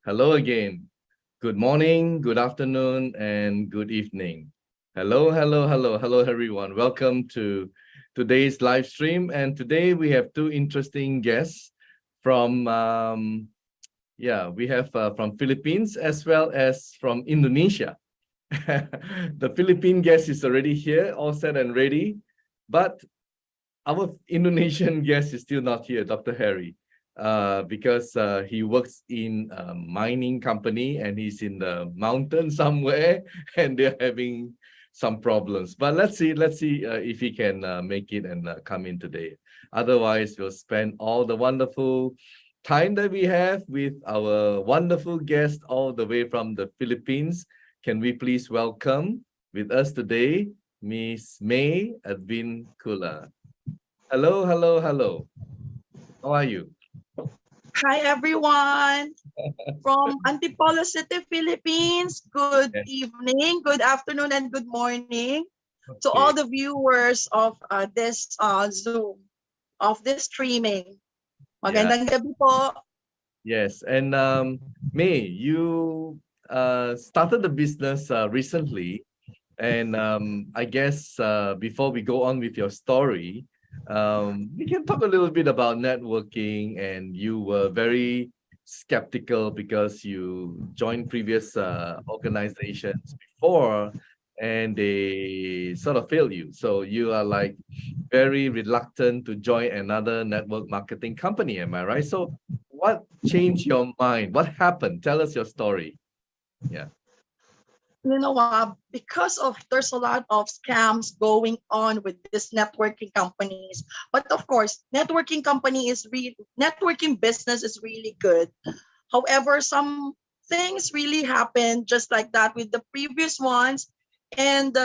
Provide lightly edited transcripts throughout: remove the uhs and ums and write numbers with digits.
Hello again. Good morning, good afternoon, and good evening. Hello, everyone. Welcome to today's live stream. And today we have two interesting guests from, we have from Philippines as well as from Indonesia. The Philippine guest is already here, all set and ready, but our Indonesian guest is still not here, Dr. Harry. Because he works in a mining company and he's in the mountain somewhere and they're having some problems. But let's see if he can make it and come in today. Otherwise, we'll spend all the wonderful time that we have with our wonderful guest all the way from the Philippines. Can we please welcome with us today, Miss May Advincula. Hello. How are you? Hi everyone from Antipolo City, Philippines. Good evening, good afternoon, and good morning to all the viewers of this Zoom, of this streaming. Magandang gabi po. Yes, and May, you started the business recently, and I guess before we go on with your story, we can talk a little bit about networking. And you were very skeptical because you joined previous organizations before and they sort of failed you. So you are like very reluctant to join another network marketing company. Am I right? So what changed your mind? What happened? Tell us your story. Yeah. You know what? Because there's a lot of scams going on with these networking companies. But of course, networking business is really good. However, some things really happen just like that with the previous ones. And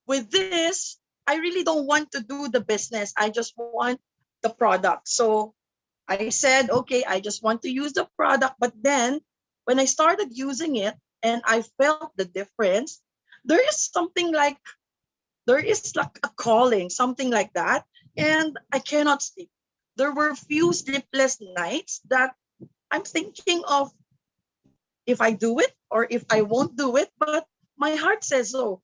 with this, I really don't want to do the business. I just want the product. So I said, okay, I just want to use the product. But then when I started using it, and I felt the difference, there is like a calling, something like that. And I cannot sleep. There were few sleepless nights that I'm thinking of if I do it or if I won't do it. But my heart says, oh,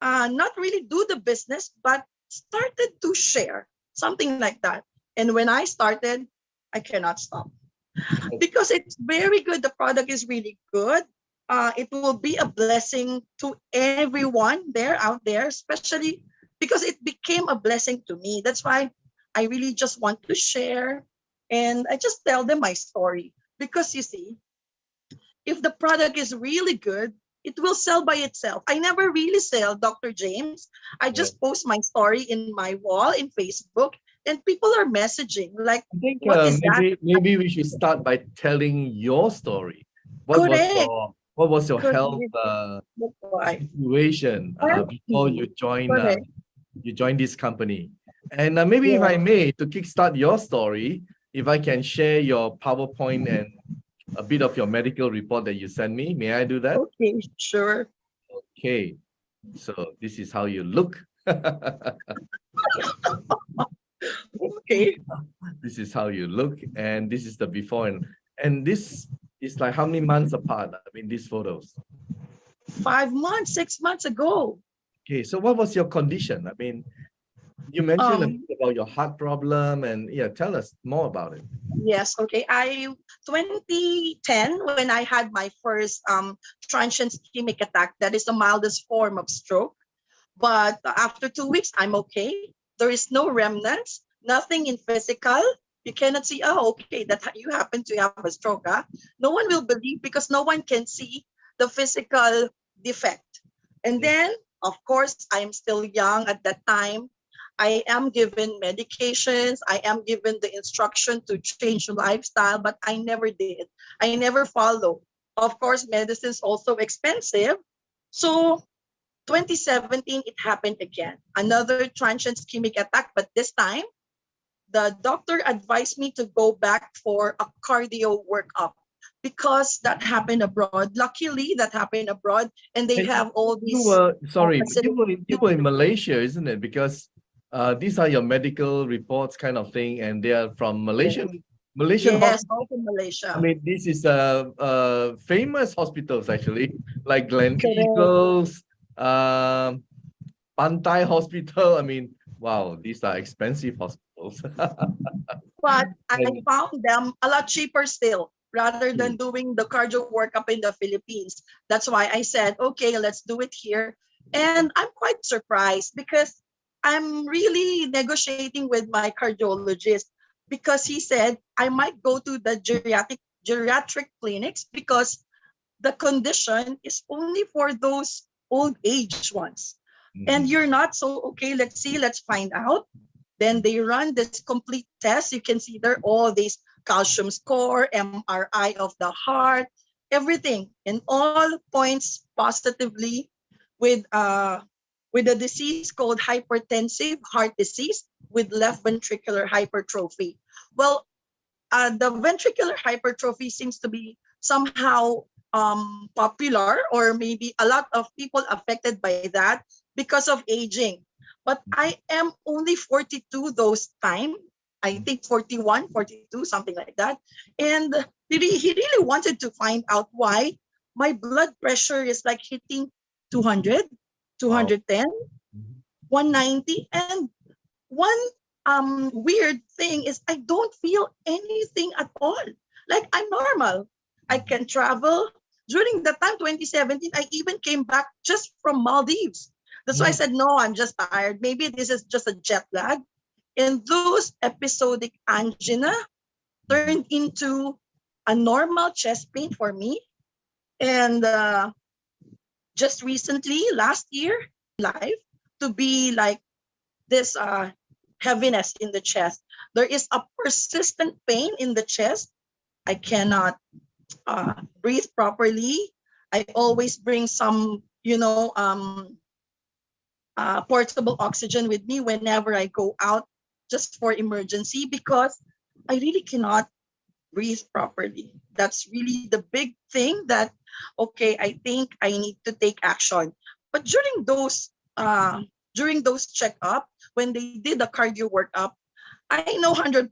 not really do the business, but started to share, something like that. And when I started, I cannot stop because it's very good. The product is really good. It will be a blessing to everyone out there, especially because it became a blessing to me. That's why I really just want to share and I just tell them my story. Because you see, if the product is really good, it will sell by itself. I never really sell, Dr. James. I just post my story in my wall in Facebook and people are messaging like, I think what is maybe we should start by telling your story. What was your health situation before you joined this company? And maybe if I may, to kickstart your story, if I can share your PowerPoint and a bit of your medical report that you sent me, may I do that? Okay, sure. Okay, so this is how you look. Okay. This is how you look, and this is the before, and this is like how many months apart? I mean, these photos. 5 months, 6 months ago. Okay, so what was your condition? I mean, you mentioned a bit about your heart problem, and tell us more about it. Yes, okay. 2010, when I had my first transient ischemic attack, that is the mildest form of stroke. But after 2 weeks, I'm okay. There is no remnants, nothing in physical. You cannot see, oh, okay, that you happen to have a stroke. Huh? No one will believe because no one can see the physical defect. And then, of course, I am still young at that time. I am given medications. I am given the instruction to change lifestyle, but I never did. I never followed. Of course, medicine is also expensive. So 2017, it happened again. Another transient ischemic attack, but this time, the doctor advised me to go back for a cardio workup because that happened abroad. Luckily, that happened abroad, and they have all these. You were in Malaysia, isn't it? Because these are your medical reports, kind of thing, and they are from Malaysian Malaysian Yes, hospital. also Malaysia. I mean, this is famous hospitals actually, like Glen Correct. Eagles, Pantai Hospital. I mean, wow, these are expensive hospitals. But I And found them a lot cheaper still rather than true. doing the cardio workup in the Philippines. That's why I said, okay, let's do it here. And I'm quite surprised because I'm really negotiating with my cardiologist because he said I might go to the geriatric clinics because the condition is only for those old age ones. And Mhm. you're not, so okay, let's see, let's find out. Then they run this complete test. You can see there all these calcium score, MRI of the heart, everything, and all points positively with a disease called hypertensive heart disease with left ventricular hypertrophy. Well, the ventricular hypertrophy seems to be somehow popular, or maybe a lot of people affected by that because of aging. But I am only 42 those time. I think 41, 42, something like that. And he really wanted to find out why my blood pressure is like hitting 200, Wow. 210, Mhm. 190, and one weird thing is I don't feel anything at all. Like I'm normal. I can travel. During the time 2017, I even came back just from Maldives. That's why I Mhm. said, no, I'm just tired. Maybe this is just a jet lag. And those episodic angina Mhm. turned into a normal chest pain for me. And just recently, last year, life to be like this heaviness in the chest. There is a persistent pain in the chest. I cannot breathe properly. I always bring some, portable oxygen with me whenever I go out just for emergency because I really cannot breathe properly. That's really the big thing that, okay, I think I need to take action. But during those checkup, when they did the cardio workup, I know 100%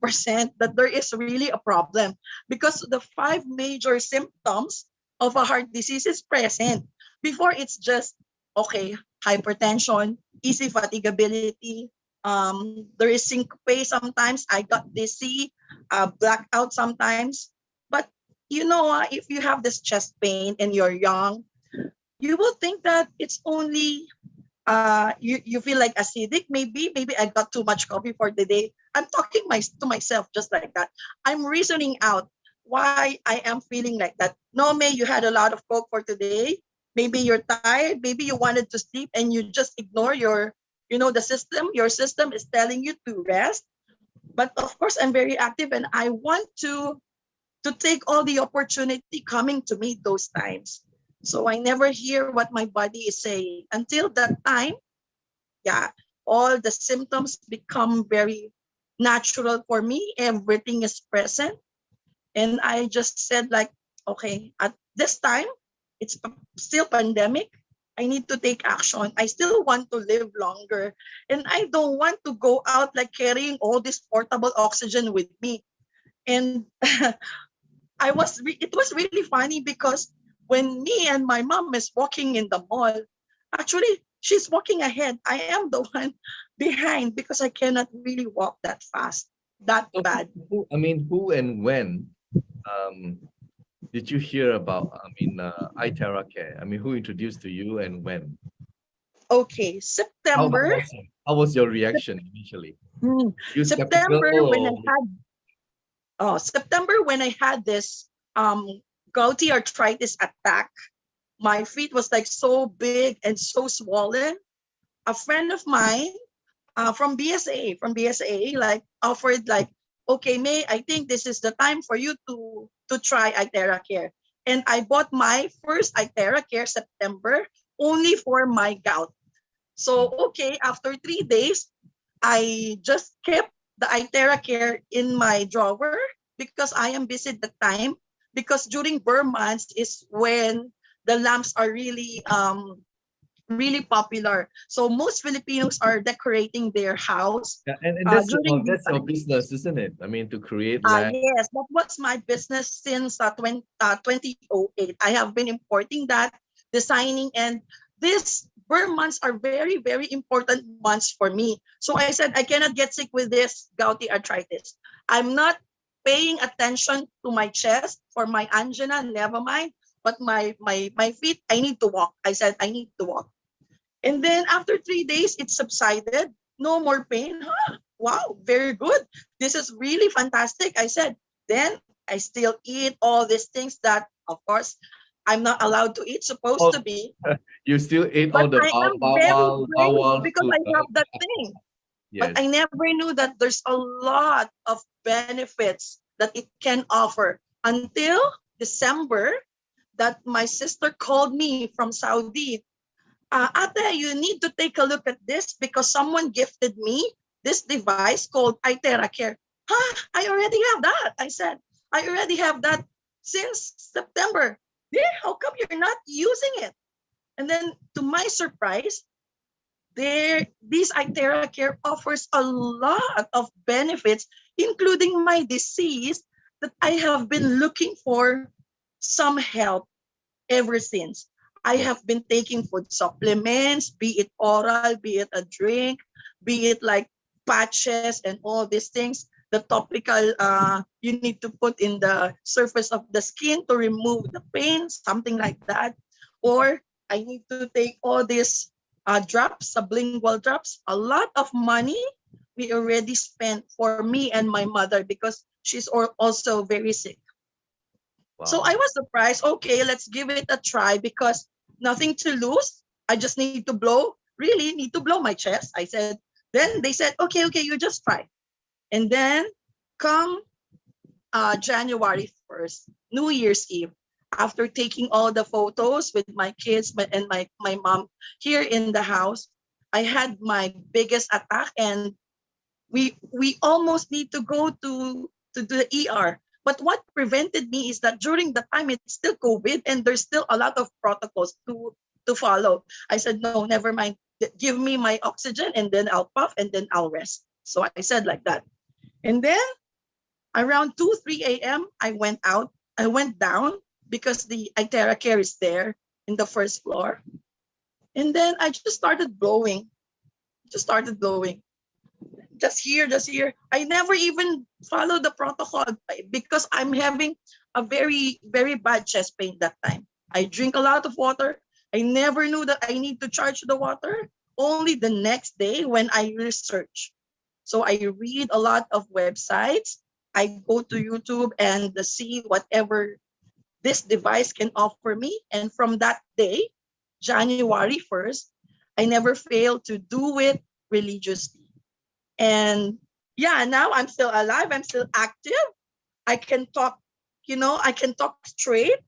that there is really a problem because the five major symptoms of a heart disease is present. Before it's just, okay, hypertension, easy fatigability, there is syncope sometimes, I got dizzy, blackout sometimes. But if you have this chest pain and you're young, you will think that it's only you feel like acidic, maybe I got too much coffee for the day. I'm talking to myself just like that. I'm reasoning out why I am feeling like that. No, May, you had a lot of coke for today. Maybe you're tired, maybe you wanted to sleep and you just ignore the system. Your system is telling you to rest. But of course I'm very active and I want to take all the opportunity coming to me those times. So I never hear what my body is saying. Until that time, yeah, all the symptoms become very natural for me. Everything is present. And I just said like, okay, at this time, it's still pandemic. I need to take action. I still want to live longer. And I don't want to go out like carrying all this portable oxygen with me. And it was really funny because when me and my mom is walking in the mall, actually she's walking ahead. I am the one behind because I cannot really walk that fast, that So bad. I mean, who and when um, did you hear about, iTeraCare? I mean, who introduced to you and when? Okay, How September, was it? How was your reaction initially? You skeptical September when I or had September when I had this gouty arthritis attack. My feet was like so big and so swollen. A friend of mine from BSA, like offered like, okay, May, I think this is the time for you to try iTeraCare. And I bought my first iTeraCare September only for my gout. So okay, after 3 days, I just kept the iTeraCare in my drawer because I am busy at the time. Because during burn months is when the lamps are really really popular. So most Filipinos are decorating their house Yeah, and that's during this that's your time. business, isn't it? I mean, to create lamps. Yes, that was my business since 2008. I have been importing that, designing, and these burr months are very, very important months for me. So I said, I cannot get sick with this gouty arthritis. I'm not paying attention to my chest for my angina, never mind. But my feet, I need to walk. I said, I need to walk. And then after 3 days, it subsided. No more pain. Huh? Wow, very good. This is really fantastic. I said, then I still eat all these things that, of course, I'm not allowed to eat, supposed Oh, to be. you still ate But all the I am very brave bawal because food, I have right? that thing. But Yes. I never knew that there's a lot of benefits that it can offer until December that my sister called me from Saudi. Ate, you need to take a look at this because someone gifted me this device called iTeraCare. Huh, I already have that. I said, I already have that since September. Yeah, how come you're not using it? And then to my surprise, this iTeraCare offers a lot of benefits, including my disease that I have been looking for some help ever since. I Yeah. have been taking food supplements, be it oral, be it a drink, be it like patches and all these things. The topical you need to put in the surface of the skin to remove the pain, something like that. Or I need to take all these drops, sublingual drops. A lot of money we already spent for me and my mother because she's also very sick. So I Wow. was surprised. Okay, let's give it a try because nothing to lose. I just need to blow, really need to blow my chest. I said, then they said, okay, you just try. And then come January 1st, New Year's Eve, after taking all the photos with my kids and my mom here in the house, I had my biggest attack and we almost need to go to the ER. But what prevented me is that during the time it's still COVID and there's still a lot of protocols to follow. I said, no, never mind. Give me my oxygen and then I'll puff and then I'll rest. So I said like that. And then around 2, 3 a.m., I went out. I went down because the iTeraCare is there in the first floor. And then I just started blowing. Just started blowing. Just here, just here. I never even follow the protocol because I'm having a very, very bad chest pain that time. I drink a lot of water. I never knew that I need to charge the water. Only the next day when I research. So I read a lot of websites. I go to YouTube and see whatever this device can offer me. And from that day, January 1st, I never failed to do it religiously. And yeah, now I'm still alive. I'm still active. I can talk, I can talk straight.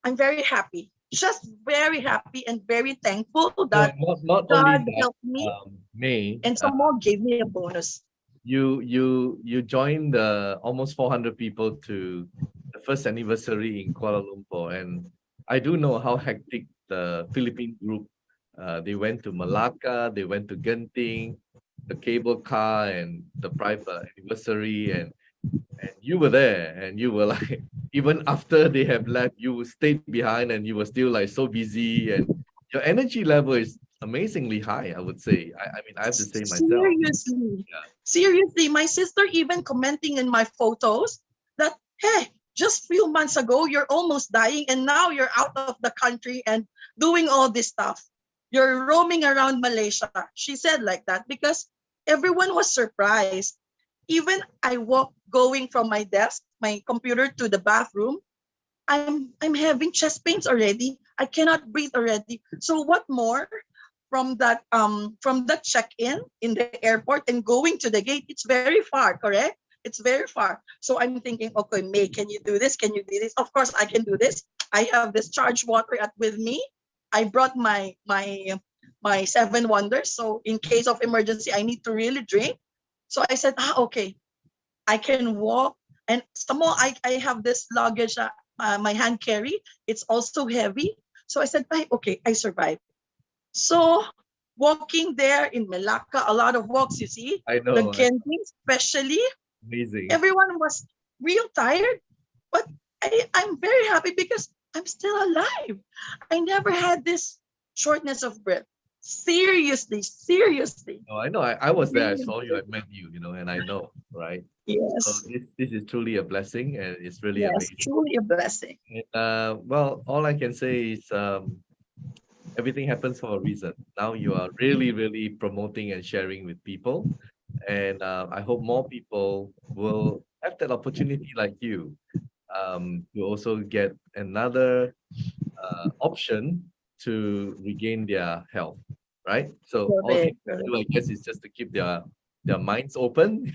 I'm very happy, just very happy and very thankful No, that not only God that, helped me May, and some more gave me a bonus. you joined the almost 400 people to the first anniversary in Kuala Lumpur, and I do know how hectic the Philippine group. They went to Malacca, they went to Genting, the cable car, and the private anniversary, and you were there, and you were like, even after they have left, you stayed behind, and you were still like so busy, and your energy level is amazingly high, I would say. I mean, I have to say myself. Seriously, Yeah. seriously, my sister even commenting in my photos that, hey, just few months ago, you're almost dying and now you're out of the country and doing all this stuff. You're roaming around Malaysia. She said like that because everyone was surprised. Even I walk going from my desk, my computer to the bathroom, I'm having chest pains already. I cannot breathe already. So what more from that check-in in the airport and going to the gate? It's very far, correct? It's very far. So I'm thinking, okay, May, can you do this? Can you do this? Of course I can do this. I have this charged water with me. I brought my 7 wonders. So in case of emergency, I need to really drink. So I said, okay, I can walk. And some more, I have this luggage, my hand carry. It's also heavy. So I said, okay, I survived. So walking there in Malacca, a lot of walks, you see. I know. The Genting especially, Amazing. everyone was real tired, but I'm very happy because I'm still alive. I never had this shortness of breath. Seriously, seriously. Oh, I know. I was there. I Really. saw you. I met you. And I know, right? So Yes, this is truly a blessing, and it's really yes, amazing. truly a blessing. Well, all I can say is everything happens for a reason. Now you are really, really promoting and sharing with people, and I hope more people will have that opportunity like you to also get another option to regain their health, right? So all they Correct, have to correct. do, I guess, is just to keep their minds open,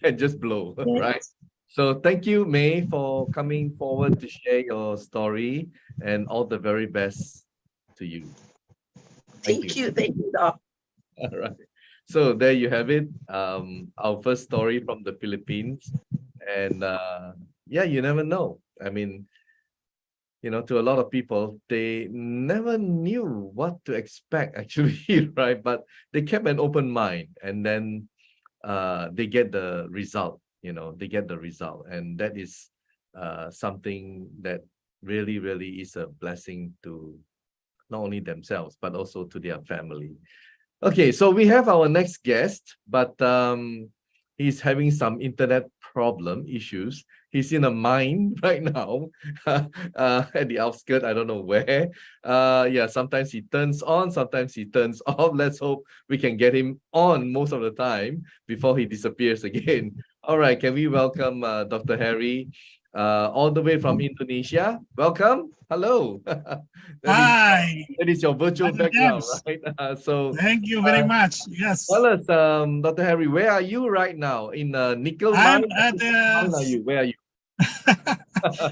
and just blow, right? Yes. So thank you, May, for coming forward to share your story, and all the very best to you. Thank you. Thank you, Doc. All right. So there you have it. Our first story from the Philippines. And yeah, you never know. I mean, to a lot of people, they never knew what to expect actually, right? But they kept an open mind, and then they get the result, they get the result. And that is something that really, really is a blessing to not only themselves, but also to their family. Okay, so we have our next guest, but he's having some internet problem issues. He's in a mine right now, at the outskirts. I don't know where. Yeah, sometimes he turns on, sometimes he turns off. Let's hope we can get him on most of the time before he disappears again. All right, can we welcome Dr. Harry, all the way from Indonesia? Welcome. Hello. Hi, That is your virtual Dr. background, James. right? So Thank you very much. Yes, tell us, Dr. Harry, where are you right now? In nickel I'm mine? at Mine are you? Where are you?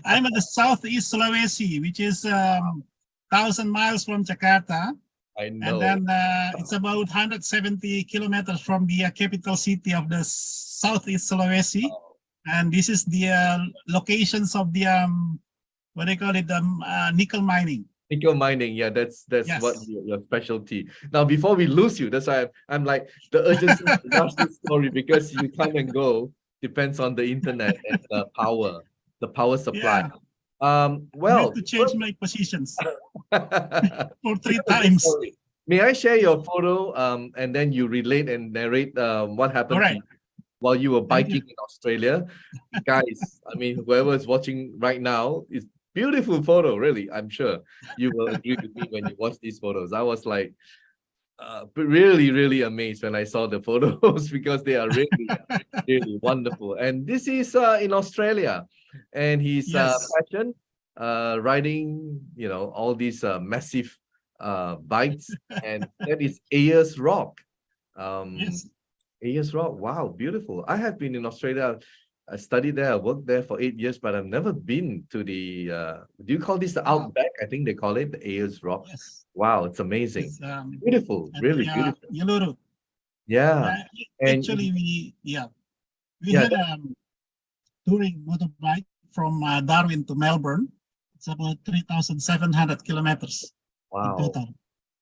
I'm at the southeast Sulawesi, which is 1,000 miles from Jakarta, I and know. then it's about 170 kilometers from the capital city of the southeast Sulawesi. And this is the locations of the what they call it, the nickel mining. Nickel mining, yeah, that's Yes. what your specialty. Now, before we lose you, that's why I'm like the urgency to rush this story, because you come and go depends on the internet and the power supply. I Well, have to change my positions that's for 3 a good times. story. May I share your photo, and then you relate and narrate what happened All to right. you while you were Thank you. biking in Australia? Guys, I mean, whoever is watching right now, is beautiful photo, really. I'm sure you will agree with me when you watch these photos. I was like really, really amazed when I saw the photos because they are really, really wonderful. And this is in Australia, and he's Yes. passion riding, all these massive bikes, and that is Ayers Rock. Yes. Ayers Rock, wow, beautiful. I have been in Australia. I studied there, I worked there for 8 years, but I've never been to the, do you call this the outback? I think they call it the Ayers Rock. Yes. Wow, it's amazing. It's, Beautiful, at really the, beautiful. Yellow. Yeah. And Actually, we yeah, had touring motorbike from Darwin to Melbourne. It's about 3,700 kilometers in wow. total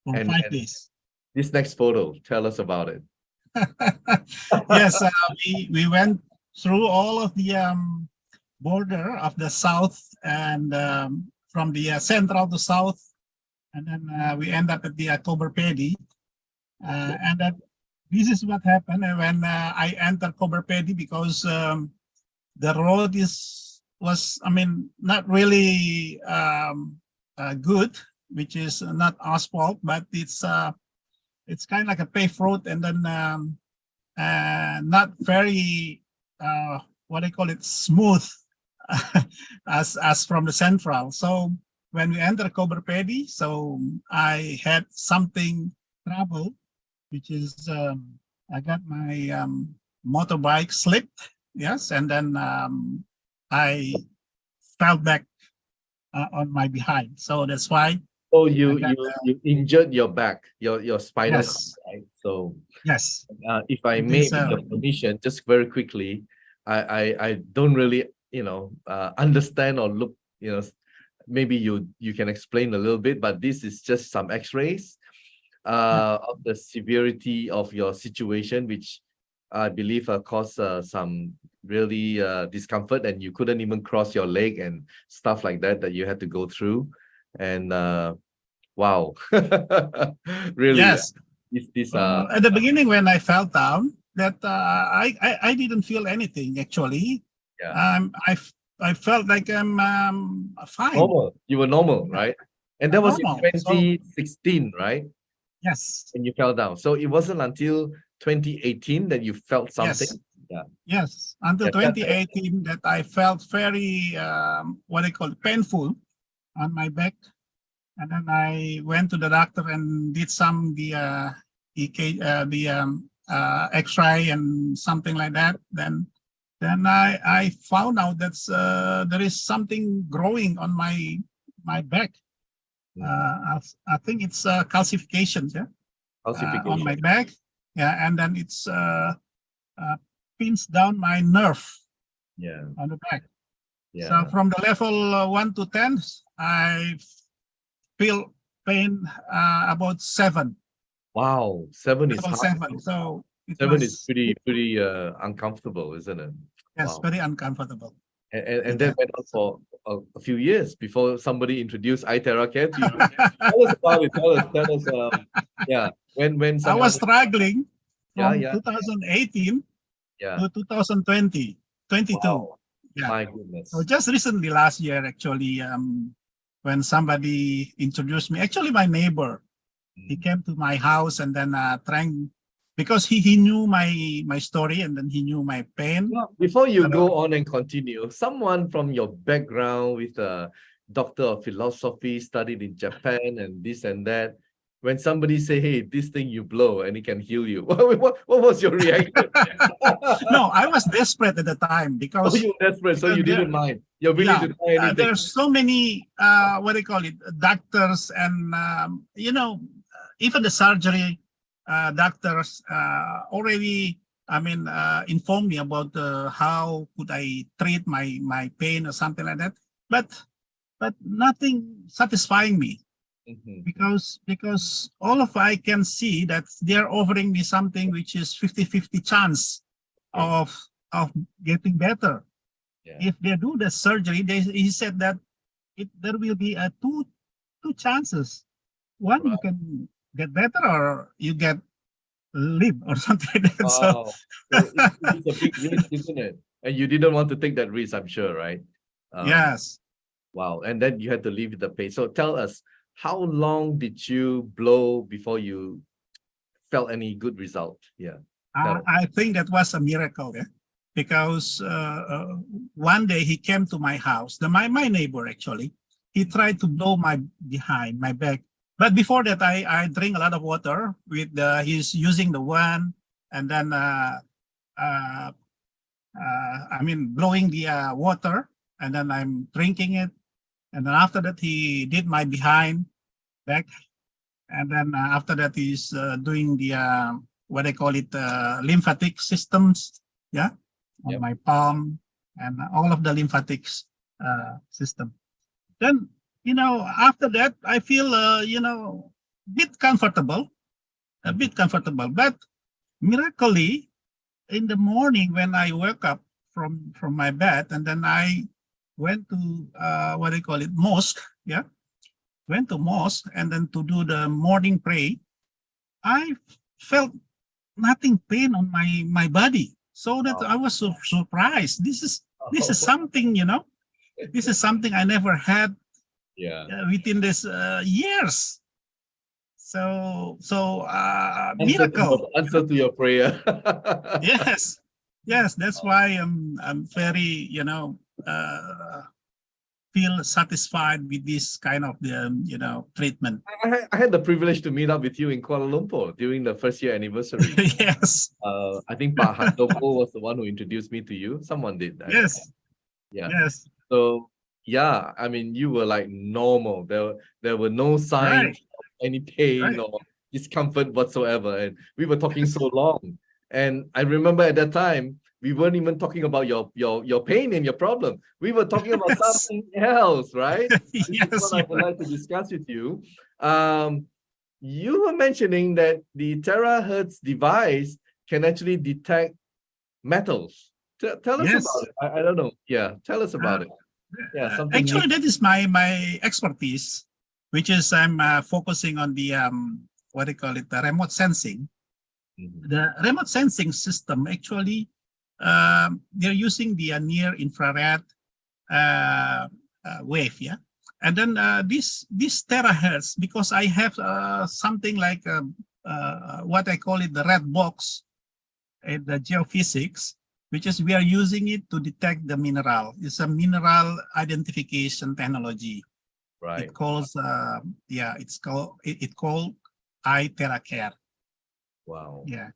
for And 5 days. This next photo, tell us about it. Yes, we went through all of the border of the south, and from the central to south, and then we end up at the Cobber Pedy. And then this is what happened when I entered Cobber Pedy, because the road was not really good, which is not asphalt, but it's kind of like a paved road, and then not very what I call it, smooth as from the central. So when we enter Cobber Pedy, so I had something trouble, which is I got my motorbike slipped, yes, and then I fell back on my behind. So that's why. Oh, you injured your back, your spinal cord, Yes. right? So Yes. if I It may, is, with your permission, just very quickly, I don't really understand or look, maybe you can explain a little bit, but this is just some X-rays. of the severity of your situation, which I believe caused some really discomfort, and you couldn't even cross your leg and stuff like that you had to go through. And wow, really, Yes. this At the beginning, when I fell down, that I didn't feel anything actually. yeah. I felt like I'm fine. Normal. You were normal, right? And that was in Normal. So 2016, right? yes, And you fell down. So it wasn't until 2018 that you felt something. yes, Yeah. yes. Until Yeah, that- 2018, that I felt very what I call painful on my back, and then I went to the doctor and did some X-ray and something like that. Then I found out that there is something growing on my back. I think it's calcification, yeah, on my calcification. back. Yeah, and then it's pins down my nerve Yeah. on the back. Yeah. So from the level 1 to 10, I feel pain about 7. Wow. 7 is Level hard. 7. So it 7 was, is pretty uncomfortable, isn't it? yes, Wow. very uncomfortable. And then went on for a few years before somebody introduced iTeraCare to you. Tell us about it. Tell us. Yeah. When I someone was struggling from yeah. 2018 Yeah. to 2020, 22. Wow. Yeah. My goodness. So just recently, last year, actually, when somebody introduced me, actually my neighbor, he came to my house and then trying, because he knew my story and then he knew my pain. Well, before you go on and continue, someone from your background with a doctor of philosophy, studied in Japan and this and that, when somebody say, hey, this thing you blow and it can heal you, what was your reaction? No, I was desperate at the time because you were desperate, so you didn't mind. You're willing yeah, to try anything. there's so many what do you call it, doctors and even the surgery doctors already, I mean, informed me about how could I treat my pain or something like that, but nothing satisfying me. Because all of I can see that they're offering me something which is 50-50 chance of getting better. Yeah. If they do the surgery, he said that there will be two chances. One, you can get better, or you get live or something like that. Wow. So it's a big risk, isn't it? And you didn't want to take that risk, I'm sure, right? Yes. Wow. And then you had to live with the pain. So tell us, how long did you blow before you felt any good result? Yeah. I think that was a miracle, yeah? Because one day he came to my house, my neighbor actually, he tried to blow my behind, my back. But before that, I drink a lot of water with he's using the one, and then I mean blowing the water, and then I'm drinking it, and then after that he did my behind, back, and then after that he's doing the what they call it, lymphatic systems, yeah, on my palm and all of the lymphatics system. Then, you know, after that, I feel, you know, a bit comfortable, but miraculously, in the morning when I woke up from my bed, and then I went to, what do you call it, mosque, yeah? Went to mosque, and then to do the morning pray, I felt nothing pain on my body. So that I was so surprised. This is something, you know, this is something I never had within this years. So miracle. Answer to your prayer. Yes, that's why I'm very, you know, feel satisfied with this kind of you know, treatment. I had the privilege to meet up with you in Kuala Lumpur during the first year anniversary. Yes. I think Pak Handoko was the one who introduced me to you. Someone did that. Yes. Yeah. Yes. So yeah, I mean, you were like normal. There were no signs of any pain or discomfort whatsoever, and we were talking so long. And I remember at that time, we weren't even talking about your pain and your problem. We were talking about something else, right? Yes, this is what I would like to discuss with you. you were mentioning that the terahertz device can actually detect metals. Tell us Yes. about it. I don't know. Yeah, tell us about it. Yeah, something Actually, new. that is my expertise, which is I'm focusing on the what do you call it, the remote sensing. Mhm. The remote sensing system actually they're using the near infrared wave, yeah. And then this terahertz, because I have something like what I call it the red box in the geophysics, which is we are using it to detect the mineral. It's a mineral identification technology. Right. It calls it's called it called iTeraCare. Wow. Yeah.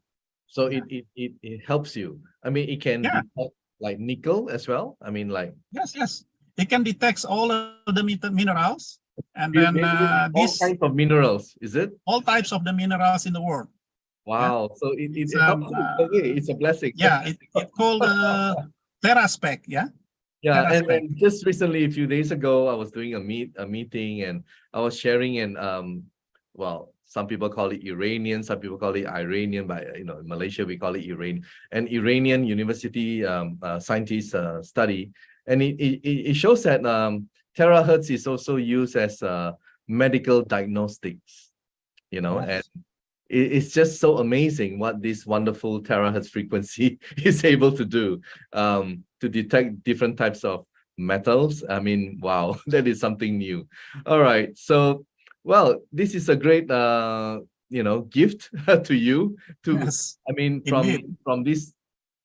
So Yeah. it helps you. I mean, it can Yeah. detect like nickel as well. I mean, like Yes. It can detect all of the minerals, and you then name it, all this kinds of minerals, is it? all types of the minerals in the world. Wow. So It's it helps you. Okay, it's a blessing. yeah, it called TeraSpec. Yeah. Yeah, TeraSpec. and just recently, a few days ago, I was doing a meeting, and I was sharing well, some people call it Iranian, some people call it Iranian, but in Malaysia we call it Iranian. An Iranian university scientists study, and it shows that terahertz is also used as medical diagnostics, and it's just so amazing what this wonderful terahertz frequency is able to do to detect different types of metals. I mean, wow, that is something new. All right, so well, this is a great gift to you to Yes. I mean Indeed. from this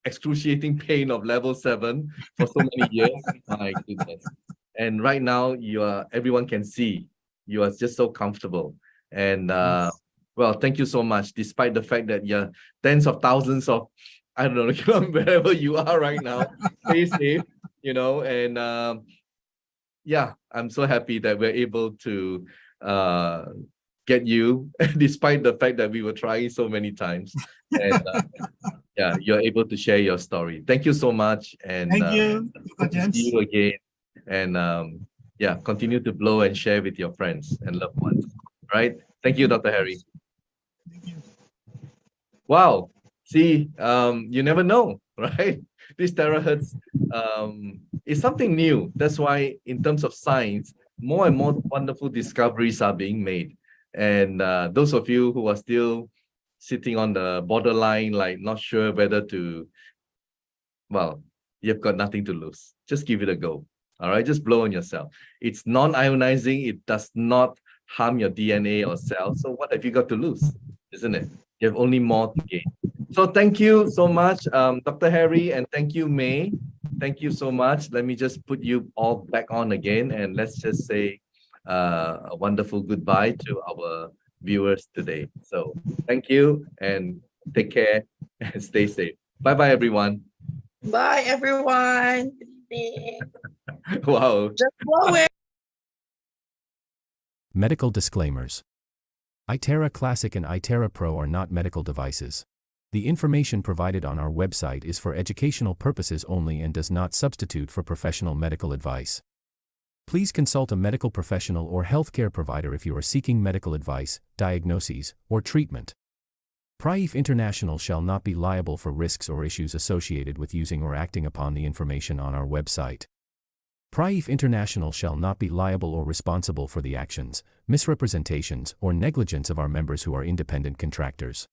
excruciating pain of level 7 for so many years. My goodness. And right now everyone can see you are just so comfortable. And Yes. well, thank you so much. Despite the fact that you're tens of thousands of, I don't know, wherever you are right now, stay safe, and yeah, I'm so happy that we're able to get you, despite the fact that we were trying so many times. And yeah, you're able to share your story. Thank you so much. And Thank you, hope to see James. you again. And yeah, continue to blow and share with your friends and loved ones. Right? Thank you, Dr. Harry. Thank you. Wow. See, you never know, right? This terahertz is something new. That's why, in terms of science, more and more wonderful discoveries are being made. And those of you who are still sitting on the borderline, like not sure whether to, well, you've got nothing to lose. Just give it a go. All right, just blow on yourself. It's non-ionizing. It does not harm your DNA or cells. So what have you got to lose, isn't it? You have only more to gain. So thank you so much, Dr. Harry, and thank you, May. Thank you so much. Let me just put you all back on again, and let's just say a wonderful goodbye to our viewers today. So thank you, and take care and stay safe. Bye-bye, everyone. Bye, everyone. Good evening. Wow. Just blow it. Medical disclaimers. iTera Classic and iTera Pro are not medical devices. The information provided on our website is for educational purposes only and does not substitute for professional medical advice. Please consult a medical professional or healthcare provider if you are seeking medical advice, diagnoses, or treatment. Prife International shall not be liable for risks or issues associated with using or acting upon the information on our website. Prife International shall not be liable or responsible for the actions, misrepresentations, or negligence of our members who are independent contractors.